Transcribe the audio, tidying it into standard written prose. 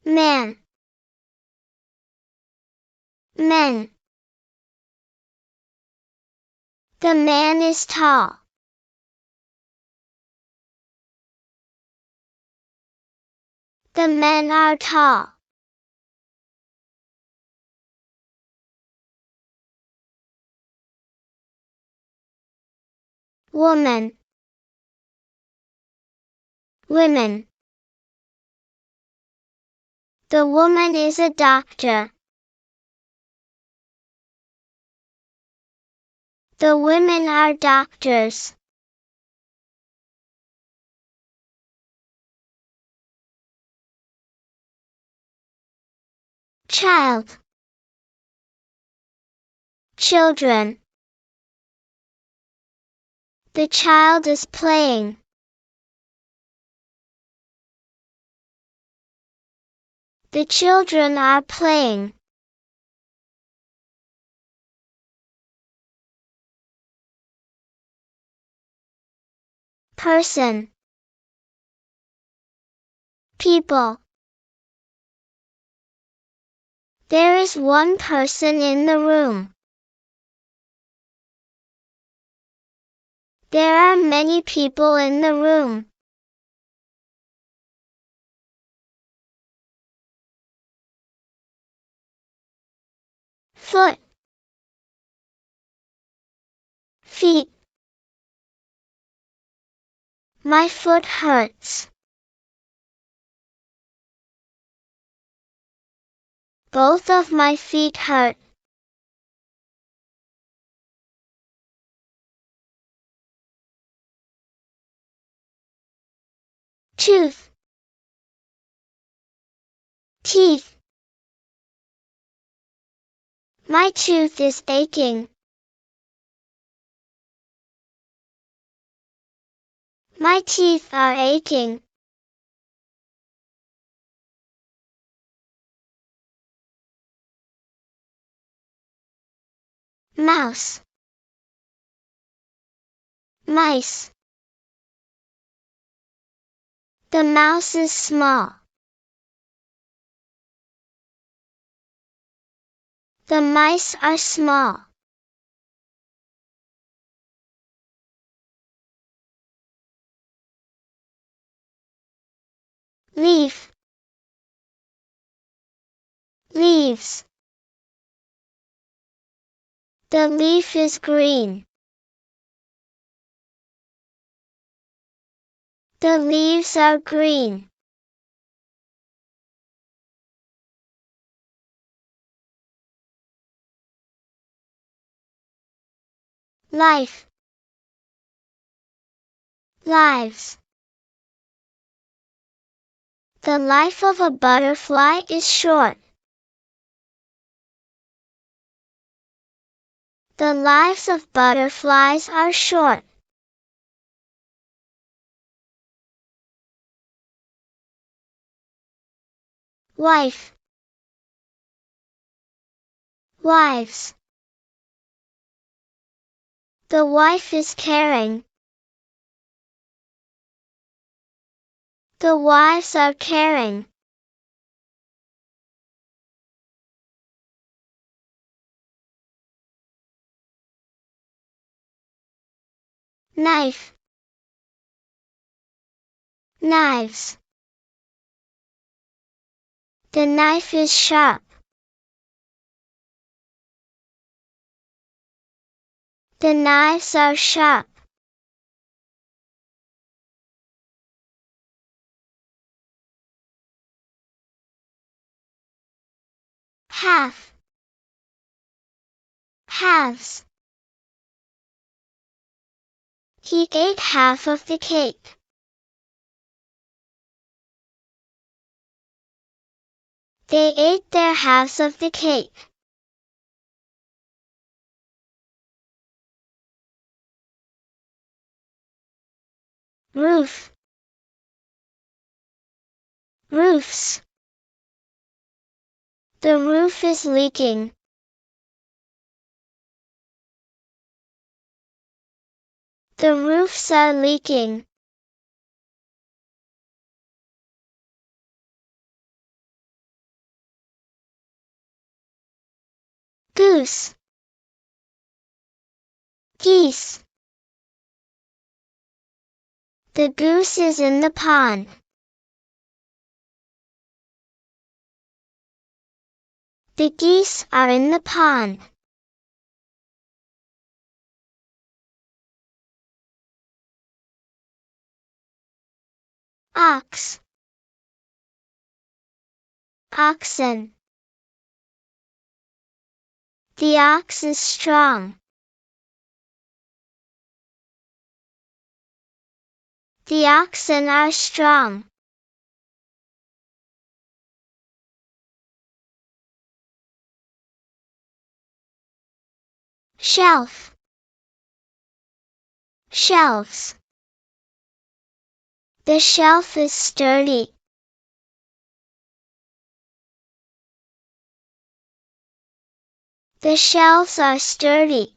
man, men. The man is tall. The men are tall. Woman, women. The woman is a doctor. The women are doctors. Child, children. The child is playing. The children are playing. Person, people. There is one person in the room. There are many people in the room. Foot, feet. My foot hurts. Both of my feet hurt. Tooth, teeth. My tooth is aching. My teeth are aching. Mouse, mice. The mouse is small. The mice are small. Leaf, leaves. The leaf is green. The leaves are green. Life, lives. The life of a butterfly is short. The lives of butterflies are short. Wife, wives. The wife is caring. The wives are caring. Knife, knives. The knife is sharp. The knives are sharp. Half, halves. He ate half of the cake. They ate their halves of the cake. Roof, roofs. The roof is leaking. The roofs are leaking. Goose, geese. The goose is in the pond. The geese are in the pond. Ox, oxen. The ox is strong. The oxen are strong. Shelf, shelves. The shelf is sturdy. The shelves are sturdy.